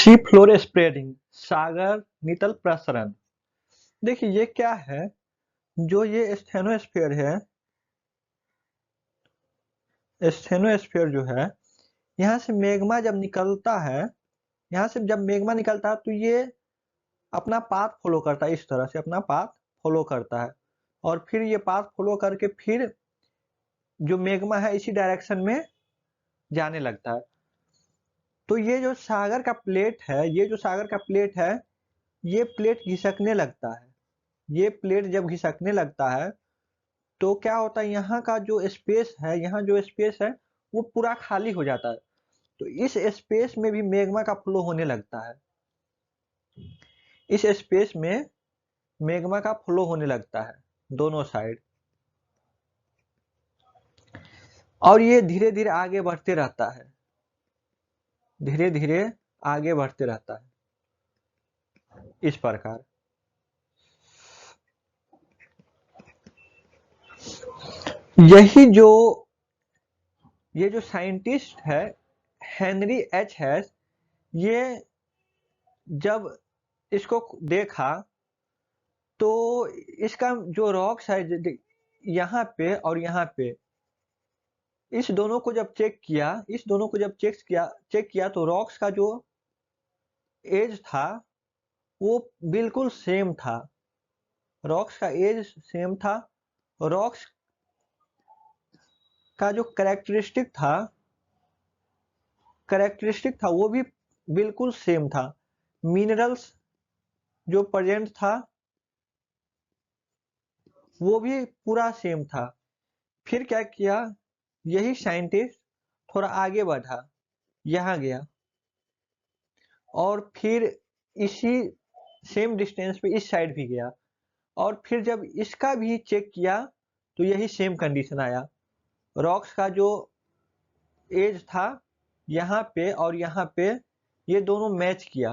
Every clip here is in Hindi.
सी फ्लोर स्प्रेडिंग, सागर नितल प्रसरण। देखिए ये क्या है, जो ये स्टेनोस्फीयर है, स्टेनोस्फीयर जो है, यहाँ से मैग्मा जब निकलता है, यहाँ से जब मैग्मा निकलता है तो ये अपना पाथ फॉलो करता है, इस तरह से अपना पाथ फॉलो करता है और फिर ये पाथ फॉलो करके फिर जो मैग्मा है इसी डायरेक्शन में जाने लगता है। तो ये जो सागर का प्लेट है, ये जो सागर का प्लेट है, ये प्लेट घिसकने लगता है। ये प्लेट जब घिसकने लगता है तो क्या होता है, यहाँ का जो स्पेस है, यहाँ जो स्पेस है वो पूरा खाली हो जाता है। तो इस स्पेस में भी मैग्मा का फ्लो होने लगता है, इस स्पेस में मैग्मा का फ्लो होने लगता है दोनों साइड, और ये धीरे धीरे आगे बढ़ते रहता है, धीरे धीरे आगे बढ़ते रहता है इस प्रकार। यही जो ये जो साइंटिस्ट है हेनरी एच हैस, ये जब इसको देखा तो इसका जो रॉक्स है यहाँ पे और यहाँ पे, इस दोनों को जब चेक किया, इस दोनों को जब चेक किया तो रॉक्स का जो एज था वो बिल्कुल सेम था, रॉक्स का एज सेम था, रॉक्स का जो कैरेक्टरिस्टिक था वो भी बिल्कुल सेम था, मिनरल्स जो प्रेजेंट था वो भी पूरा सेम था। फिर क्या किया, यही साइंटिस्ट थोड़ा आगे बढ़ा, यहाँ गया और फिर इसी सेम डिस्टेंस पे इस साइड भी गया और फिर जब इसका भी चेक किया तो यही सेम कंडीशन आया, रॉक्स का जो एज था यहाँ पे और यहाँ पे ये दोनों मैच किया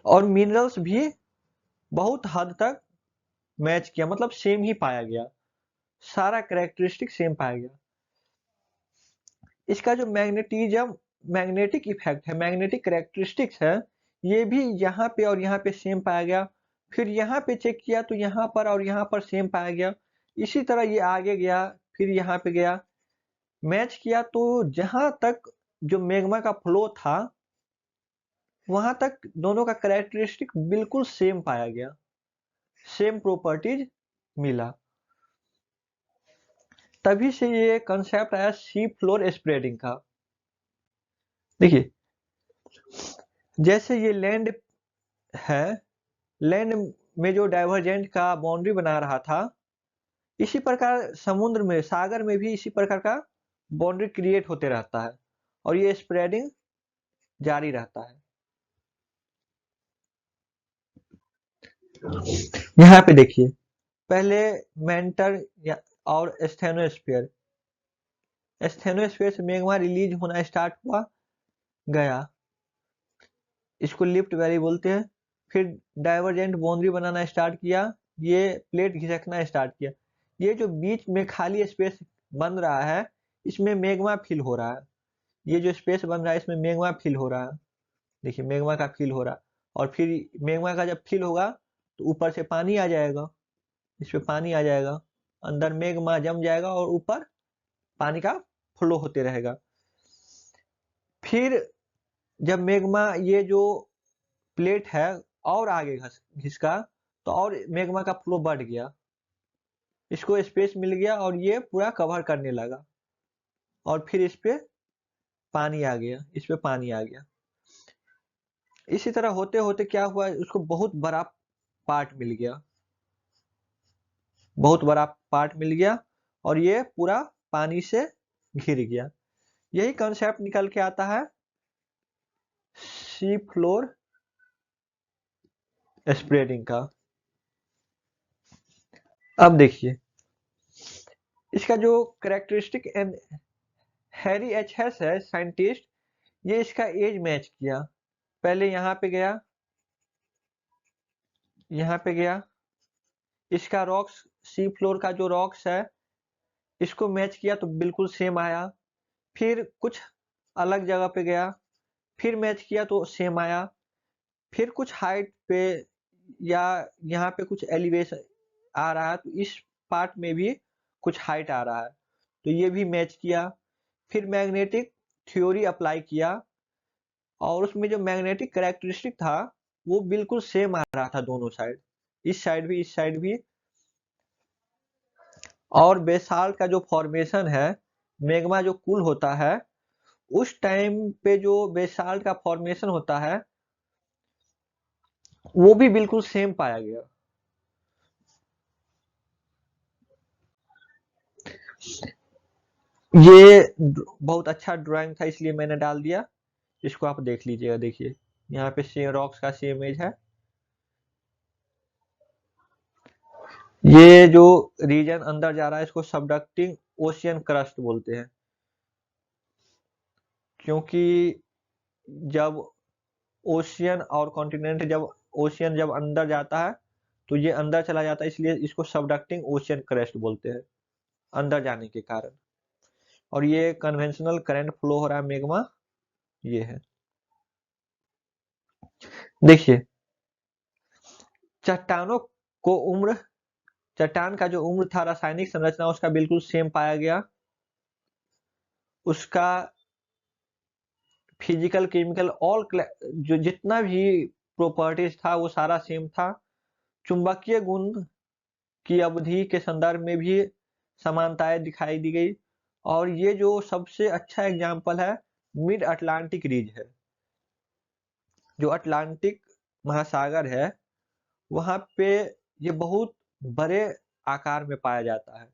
और मिनरल्स भी बहुत हद तक मैच किया, मतलब सेम ही पाया गया, सारा कैरेक्टरिस्टिक सेम पाया गया। इसका जो मैग्नेटिक इफेक्ट है, मैग्नेटिक कैरेक्टरिस्टिक्स है, ये भी यहाँ पे और यहाँ पे सेम पाया गया। फिर यहाँ पे चेक किया तो यहाँ पर और यहाँ पर सेम पाया गया। इसी तरह ये आगे गया, फिर यहाँ पे गया, मैच किया तो जहां तक जो मैग्मा का फ्लो था वहां तक दोनों का कैरेक्टरिस्टिक बिल्कुल सेम पाया गया, सेम प्रॉपर्टीज मिला। तभी से ये कंसेप्ट आया सी फ्लोर स्प्रेडिंग का। देखिए जैसे ये लैंड है, लैंड में जो डाइवर्जेंट का बाउंड्री बना रहा था, इसी प्रकार समुद्र में, सागर में भी इसी प्रकार का बाउंड्री क्रिएट होते रहता है और ये स्प्रेडिंग जारी रहता है। यहाँ पे देखिए, पहले मेंटर और स्टेनोस्फीयर, स्टेनोस्फीयर से मैग्मा रिलीज होना स्टार्ट हुआ, गया, इसको लिफ्ट वैली बोलते हैं। फिर डाइवर्जेंट बाउंड्री बनाना स्टार्ट किया, ये प्लेट घिसकना स्टार्ट किया, ये जो बीच में खाली स्पेस बन रहा है इसमें मैग्मा फिल हो रहा है, ये जो स्पेस बन रहा है इसमें मैग्मा फिल हो रहा है, देखिए मैग्मा का फिल हो रहा है। और फिर मैग्मा का जब फिल होगा तो ऊपर से पानी आ जाएगा, इसमें पानी आ जाएगा, अंदर मैग्मा जम जाएगा और ऊपर पानी का फ्लो होते रहेगा। फिर जब मैग्मा ये जो प्लेट है और आगे घिसका तो और मैग्मा का फ्लो बढ़ गया, इसको स्पेस मिल गया और ये पूरा कवर करने लगा और फिर इस पे पानी आ गया, इस पे पानी आ गया। इसी तरह होते होते क्या हुआ, उसको बहुत बड़ा पार्ट मिल गया, बहुत बड़ा पार्ट मिल गया और ये पूरा पानी से घिर गया। यही कंसेप्ट निकल के आता है सी फ्लोर स्प्रेडिंग का। अब देखिए इसका जो कैरेक्टरिस्टिक एंड हैरी एच हेस है साइंटिस्ट, ये इसका एज मैच किया, पहले यहाँ पे गया, यहाँ पे गया, इसका रॉक्स, सी फ्लोर का जो रॉक्स है इसको मैच किया तो बिल्कुल सेम आया। फिर कुछ अलग जगह पे गया, फिर मैच किया तो सेम आया, फिर कुछ हाइट पे या यहाँ पे कुछ एलिवेशन आ रहा है तो इस पार्ट में भी कुछ हाइट आ रहा है, तो ये भी मैच किया। फिर मैग्नेटिक थ्योरी अप्लाई किया और उसमें जो मैग्नेटिक कैरेक्टरिस्टिक था वो बिल्कुल सेम आ रहा था दोनों साइड, इस साइड भी इस साइड भी। और बेसाल्ट का जो फॉर्मेशन है, मैग्मा जो कूल होता है उस टाइम पे जो बेसाल्ट का फॉर्मेशन होता है वो भी बिल्कुल सेम पाया गया। ये बहुत अच्छा ड्राइंग था इसलिए मैंने डाल दिया, इसको आप देख लीजिएगा। देखिए यहाँ पे सेम रॉक्स का सेम इमेज है। ये जो रीजन अंदर जा रहा है इसको सबडक्टिंग ओशियन क्रस्ट बोलते हैं, क्योंकि जब ओशियन और कॉन्टिनेंट जब ओशियन जब अंदर जाता है तो ये अंदर चला जाता है, इसलिए इसको सबडक्टिंग ओशियन क्रस्ट बोलते हैं अंदर जाने के कारण। और ये कन्वेंशनल करंट फ्लो हो रहा है मैग्मा, ये है। देखिए चट्टानों को उम्र, चट्टान का जो उम्र था, रासायनिक संरचना उसका बिल्कुल सेम पाया गया, उसका फिजिकल केमिकल ऑल जो जितना भी प्रॉपर्टीज था वो सारा सेम था। चुंबकीय गुण की अवधि के संदर्भ में भी समानताएं दिखाई दी गई। और ये जो सबसे अच्छा एग्जाम्पल है मिड अटलांटिक रीज है, जो अटलांटिक महासागर है वहां पे ये बहुत बड़े आकार में पाया जाता है।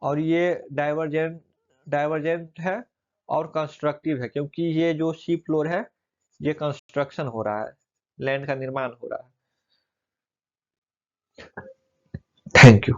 और ये डाइवर्जेंट डाइवर्जेंट है और कंस्ट्रक्टिव है, क्योंकि ये जो सी फ्लोर है ये कंस्ट्रक्शन हो रहा है, लैंड का निर्माण हो रहा है। Thank you.